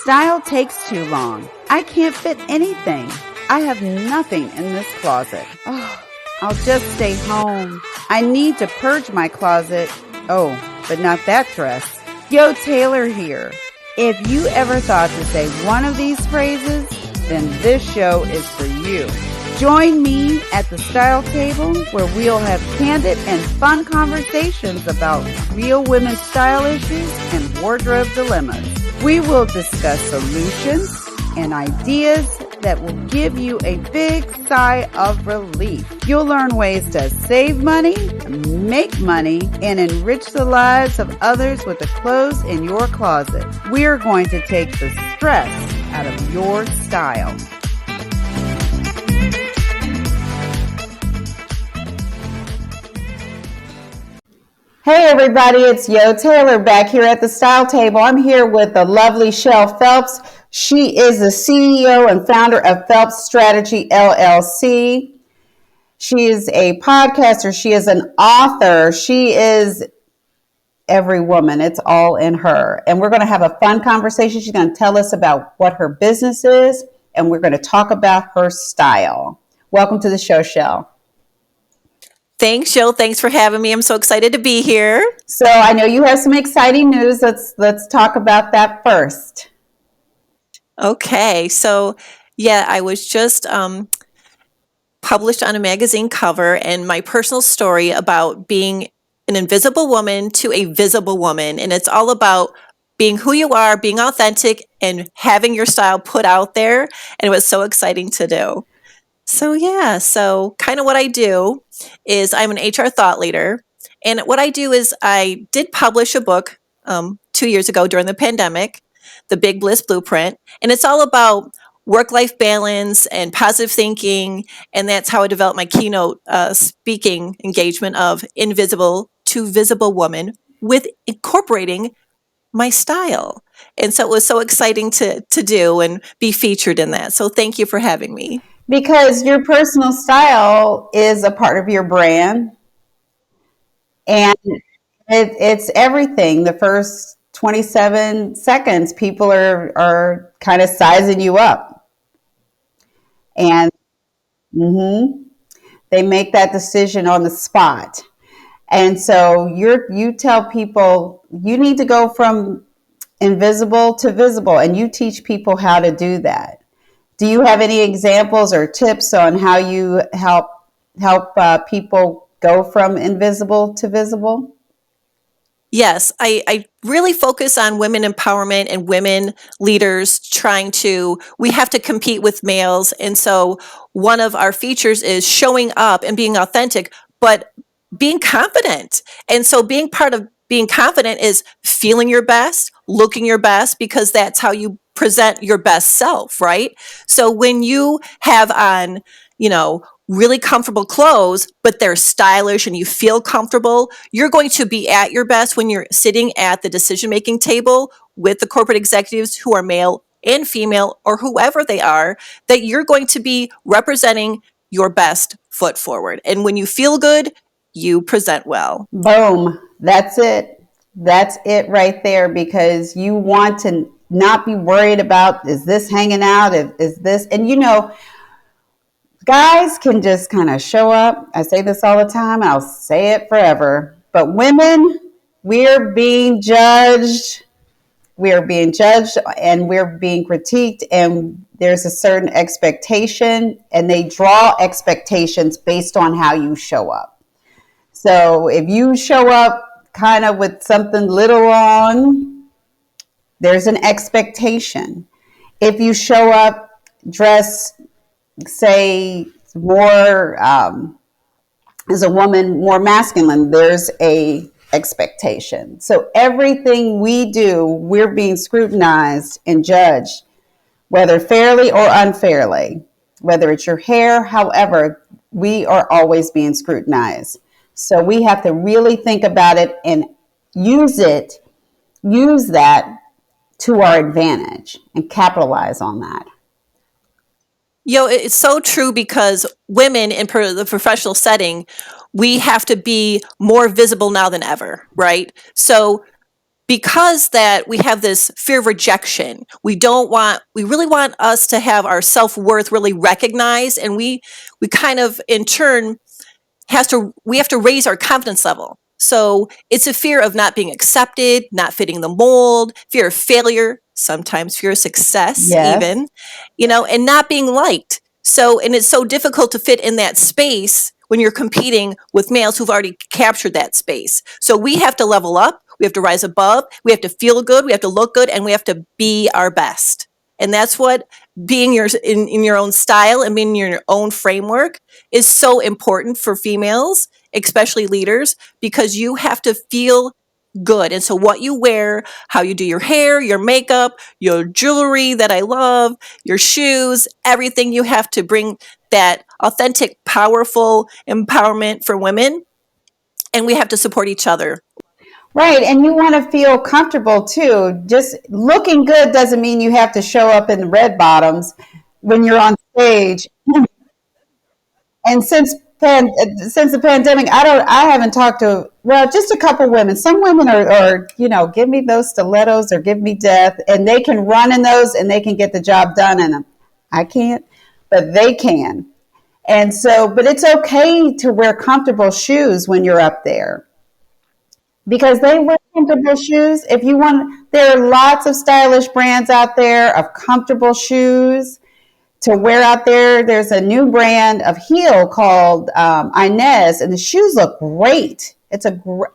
Style takes too long. I can't fit anything. I have nothing in this closet. Oh, I'll just stay home. I need to purge my closet. Oh, but not that dress. Yo, Taylor here. If you ever thought to say one of these phrases, then this show is for you. Join me at the Style Table, where we'll have candid and fun conversations about real women's style issues and wardrobe dilemmas. We will discuss solutions and ideas that will give you a big sigh of relief. You'll learn ways to save money, make money, and enrich the lives of others with the clothes in your closet. We're going to take the stress out of your style. Hey everybody, it's Yo Taylor back here at the Style Table. I'm here with the lovely Phelps. She is the CEO and founder of Phelps Strategy LLC. She is a podcaster. She is an author. She is every woman. It's all in her. And we're going to have a fun conversation. She's going to tell us about what her business is, and we're going to talk about her style. Welcome to the show, Shell. Thanks, Jill. Thanks for having me. I'm so excited to be here. So I know you have some exciting news. Let's talk about that first. Okay. So, I was just published on a magazine cover, and my personal story about being an invisible woman to a visible woman. And it's all about being who you are, being authentic, and having your style put out there. And it was so exciting to do. So kind of what I do is I'm an HR thought leader. And what I do is I did publish a book 2 years ago during the pandemic, The Big Bliss Blueprint. And it's all about work-life balance and positive thinking. And that's how I developed my keynote speaking engagement of invisible to visible woman with incorporating my style. And so it was so exciting to do and be featured in that. So thank you for having me. Because your personal style is a part of your brand, and it's everything. The first 27 seconds, people are kind of sizing you up, and they make that decision on the spot. And so you tell people you need to go from invisible to visible, and you teach people how to do that. Do you have any examples or tips on how you help people go from invisible to visible? Yes, I really focus on women empowerment and women leaders we have to compete with males. And so one of our features is showing up and being authentic, but being confident. And so being part of being confident is feeling your best, looking your best, because that's how you present your best self, right? So when you have on, really comfortable clothes, but they're stylish and you feel comfortable, you're going to be at your best when you're sitting at the decision-making table with the corporate executives who are male and female or whoever they are, that you're going to be representing your best foot forward. And when you feel good, you present well. Boom. That's it. That's it right there, because you want to not be worried about, is this hanging out? Is this, and guys can just kind of show up. I say this all the time, and I'll say it forever. But women, we're being judged. We're being judged and we're being critiqued, and there's a certain expectation, and they draw expectations based on how you show up. So if you show up kind of with something little on, there's an expectation. If you show up dressed, say, more as a woman, more masculine, there's a expectation. So everything we do, we're being scrutinized and judged, whether fairly or unfairly. Whether it's your hair, however, we are always being scrutinized. So we have to really think about it and use that to our advantage and capitalize on that. It's so true, because women in the professional setting, we have to be more visible now than ever, right? So because that we have this fear of rejection. We really want us to have our self-worth really recognized, and we kind of in turn we have to raise our confidence level. So it's a fear of not being accepted, not fitting the mold, fear of failure, sometimes fear of success, Yes. even, and not being liked. So, and it's so difficult to fit in that space when you're competing with males who've already captured that space. So we have to level up, we have to rise above, we have to feel good, we have to look good, and we have to be our best. And that's what being in your own style and being in your own framework is so important for females, especially leaders, because you have to feel good. And so what you wear, how you do your hair, your makeup, your jewelry that I love, your shoes, everything, you have to bring that authentic, powerful empowerment for women. And we have to support each other. Right. And you want to feel comfortable too. Just looking good doesn't mean you have to show up in the red bottoms when you're on stage. And since the pandemic, I haven't talked to, well, just a couple women. Some women are, give me those stilettos or give me death, and they can run in those and they can get the job done in them. I can't, but they can. And so, but it's okay to wear comfortable shoes when you're up there, because they wear comfortable shoes. If you want, there are lots of stylish brands out there of comfortable shoes to wear out there. There's a new brand of heel called Inez, and the shoes look great.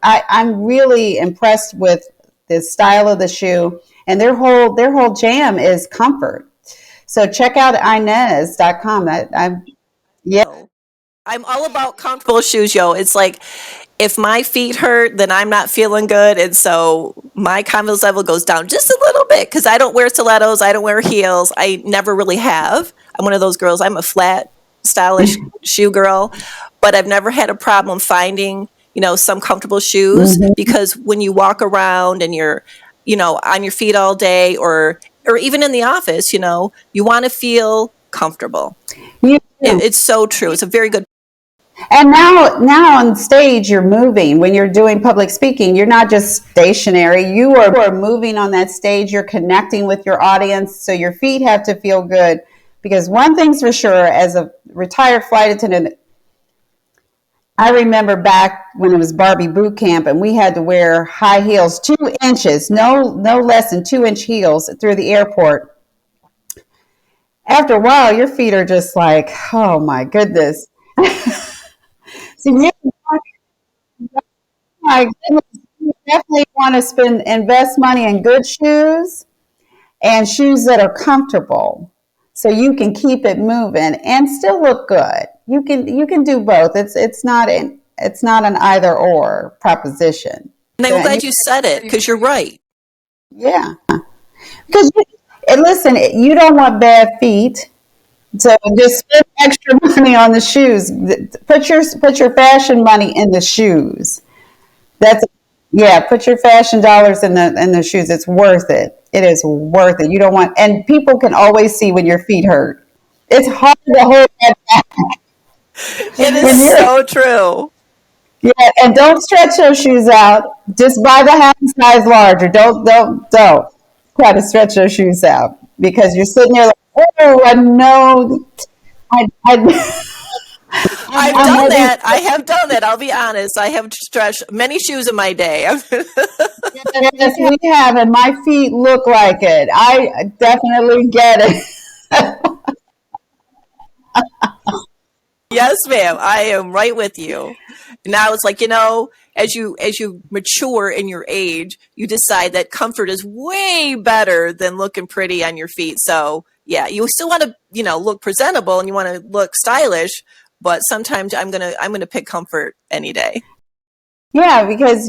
I'm really impressed with the style of the shoe, and their whole jam is comfort. So check out Inez.com. Yeah. I'm all about comfortable shoes, yo. It's like if my feet hurt, then I'm not feeling good. And so my confidence level goes down just a little bit because I don't wear stilettos. I don't wear heels. I never really have. I'm one of those girls. I'm a flat, stylish shoe girl, but I've never had a problem finding, some comfortable shoes, because when you walk around and you're, on your feet all day, or even in the office, you want to feel comfortable. It's so true. It's a very good. And now on stage, you're moving. When you're doing public speaking, you're not just stationary. You are moving on that stage. You're connecting with your audience. So your feet have to feel good. Because one thing's for sure, as a retired flight attendant, I remember back when it was Barbie boot camp and we had to wear high heels, 2 inches, no less than 2-inch heels through the airport. After a while, your feet are just like, oh my goodness. So my goodness, you definitely want to invest money in good shoes and shoes that are comfortable, so you can keep it moving and still look good. You can do both. It's not an either or proposition. And I'm glad you said it, because you're right. Yeah, because listen, you don't want bad feet. So just spend extra money on the shoes. Put your fashion money in the shoes. That's Yeah. Put your fashion dollars in the shoes. It's worth it. It is worth it. You don't want, and people can always see when your feet hurt. It's hard to hold that back. It is so true. Yeah, and don't stretch those shoes out. Just buy the half size larger. Don't try to stretch those shoes out, because you're sitting there like, oh, I know. I I've I'm done ready. that. I have done that. I'll be honest. I have stretched many shoes in my day. Yes, we have, and my feet look like it. I definitely get it. Yes, ma'am. I am right with you. Now it's like, as you mature in your age, you decide that comfort is way better than looking pretty on your feet. So yeah, you still want to, look presentable and you want to look stylish, but sometimes I'm gonna pick comfort any day. Yeah, because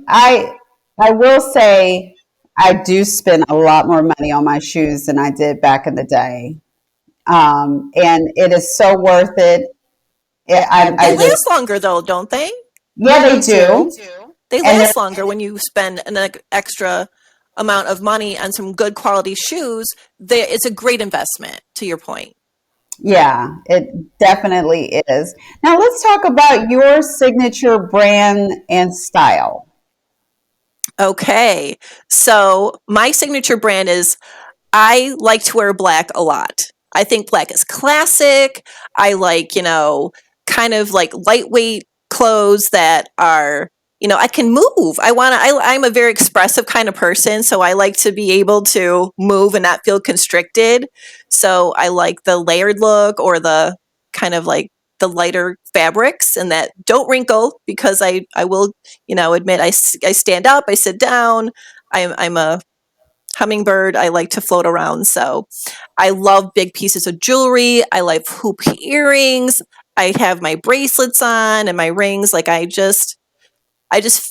I will say I do spend a lot more money on my shoes than I did back in the day, and it is so worth it. They I just last longer though, don't they? Yeah, they do, They and last longer when you spend an extra amount of money on some good quality shoes. It's a great investment, to your point. yeah, it definitely is. Now let's talk about your signature brand and style. Okay. So my signature brand is I like to wear black a lot. I think black is classic. I like, kind of like lightweight clothes that are, I can move. I'm a very expressive kind of person. So I like to be able to move and not feel constricted. So I like the layered look or the kind of like the lighter fabrics and that don't wrinkle because I will, admit I stand up, I sit down. I'm a hummingbird. I like to float around. So I love big pieces of jewelry. I like hoop earrings. I have my bracelets on and my rings. Like I just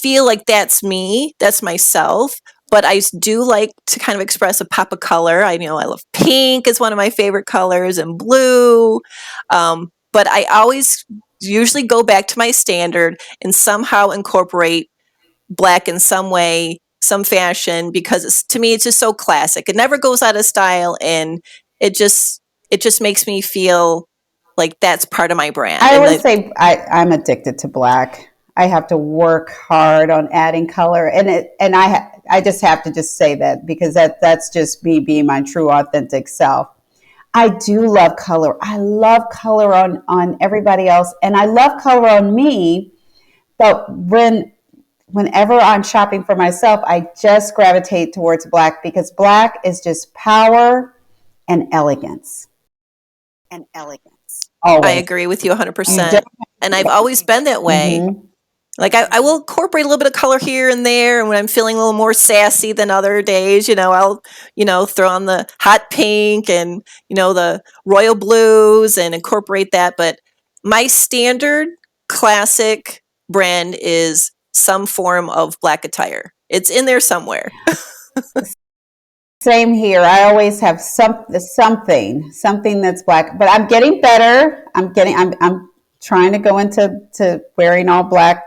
feel like that's me. That's myself. But I do like to kind of express a pop of color. I love pink is one of my favorite colors and blue. But I always usually go back to my standard and somehow incorporate black in some way, some fashion, because to me it's just so classic. It never goes out of style, and it just it just makes me feel like that's part of my brand. I And always say I'm addicted to black. I have to work hard on adding color, and I just have to just say that because that's just me being my true authentic self. I do love color. I love color on everybody else, and I love color on me. But whenever I'm shopping for myself, I just gravitate towards black because black is just power and elegance. I Always. agree with you You don't. 100%. And I've always been that way. Mm-hmm. Like I will incorporate a little bit of color here and there, and when I'm feeling a little more sassy than other days, I'll throw on the hot pink and the royal blues and incorporate that. But my standard classic brand is some form of black attire. It's in there somewhere. Same here. I always have something that's black, but I'm getting better. I'm trying to go into wearing all black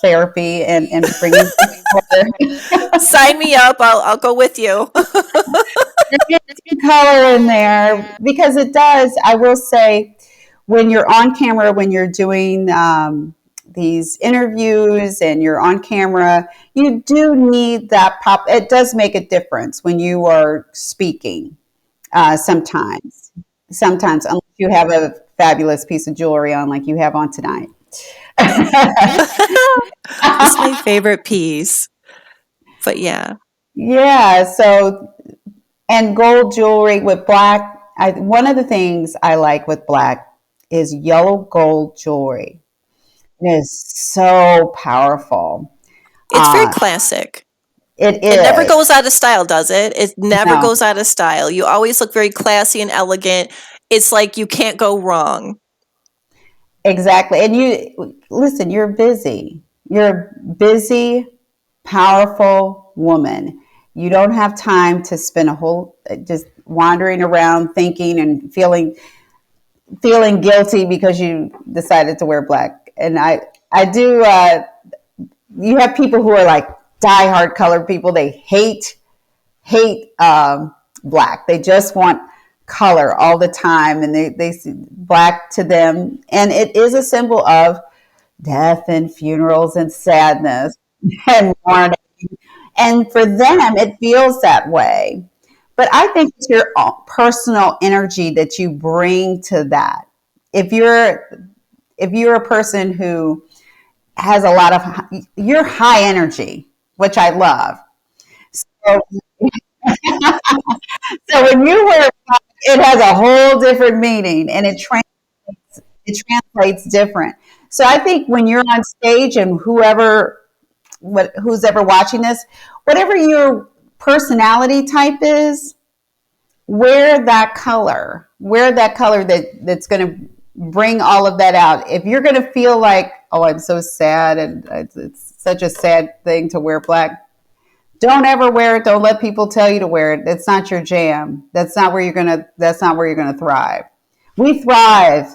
therapy and bringing Sign me up. I'll go with you. color in there because it does. I will say, when you're on camera, when you're doing these interviews and you're on camera, you do need that pop. It does make a difference when you are speaking. Sometimes, unless you have a fabulous piece of jewelry on, like you have on tonight. It's my favorite piece. But yeah. Yeah. So, and gold jewelry with black. One of the things I like with black is yellow gold jewelry. It is so powerful. It's very Uh, classic. it It never is. goes out of style, does it? It never No, goes out of style. You always look very classy and elegant. It's like you can't go wrong. exactly. And you listen, you're busy. You're a busy, powerful woman. You don't have time to spend a whole just wandering around thinking and feeling guilty because you decided to wear black. And I do. You have people who are like diehard colored people. They hate black. They just want color all the time, and they see black to them, and it is a symbol of death and funerals and sadness and mourning. And for them, it feels that way. But I think it's your personal energy that you bring to that. If you're a person who has a lot of you're high energy, which I love. So, so when you wear black, it has a whole different meaning, and it translates different. So I think when you're on stage and who's ever watching this, whatever your personality type is, wear that color that's going to bring all of that out. If you're going to feel like, oh, I'm so sad and it's such a sad thing to wear black, don't ever wear it. Don't let people tell you to wear it. That's not your jam. That's not where you're gonna thrive. We thrive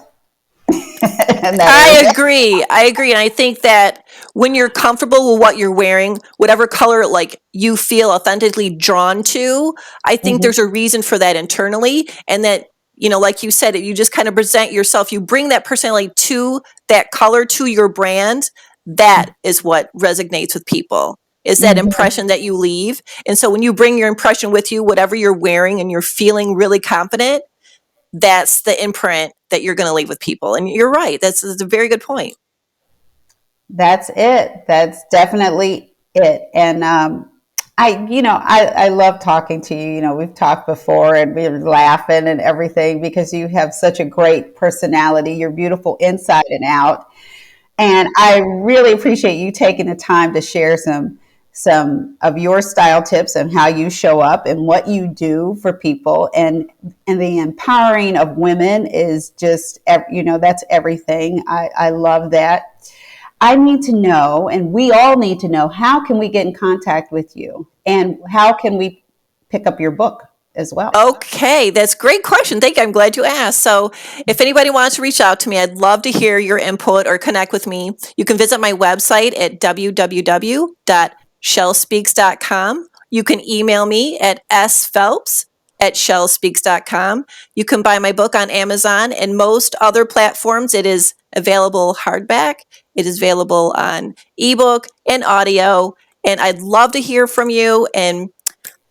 in that I area. agree. I agree. And I think that when you're comfortable with what you're wearing, whatever color like you feel authentically drawn to, I think Mhm. there's a reason for that internally. And that, like you said, you just kind of present yourself, you bring that personality to that color, to your brand. That is what resonates with people. is that impression that you leave. And so when you bring your impression with you, whatever you're wearing and you're feeling really confident, that's the imprint that you're going to leave with people. And you're right. That's a very good point. That's it. That's definitely it. And I love talking to you. You know, we've talked before and we were laughing and everything because you have such a great personality. You're beautiful inside and out. And I really appreciate you taking the time to share some of your style tips and how you show up and what you do for people, and the empowering of women is just, you know, that's everything. I love that. I need to know, and we all need to know, how can we get in contact with you, and how can we pick up your book as well? Okay, that's a great question. Thank you. I'm glad you asked. So, if anybody wants to reach out to me, I'd love to hear your input or connect with me. You can visit my website at www.shellspeaks.com. You can email me at sphelps@shellspeaks.com. You can buy my book on Amazon and most other platforms. It is available hardback. It is available on ebook and audio. And I'd love to hear from you. And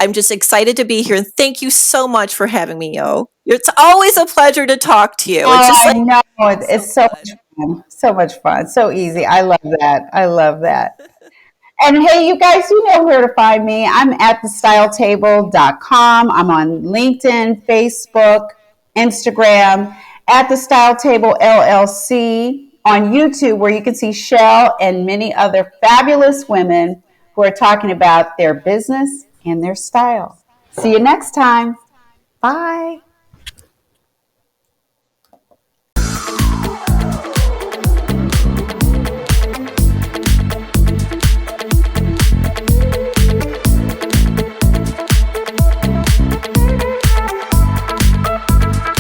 I'm just excited to be here. And thank you so much for having me, Yo. It's always a pleasure to talk to you. It's Oh, just I like know. so It's so fun. much fun. So much fun. So easy. I love that. I love that. And hey, you guys, you know where to find me. I'm at thestyletable.com. I'm on LinkedIn, Facebook, Instagram, at the Style Table LLC, on YouTube, where you can see Shell and many other fabulous women who are talking about their business and their style. See you next time. Bye.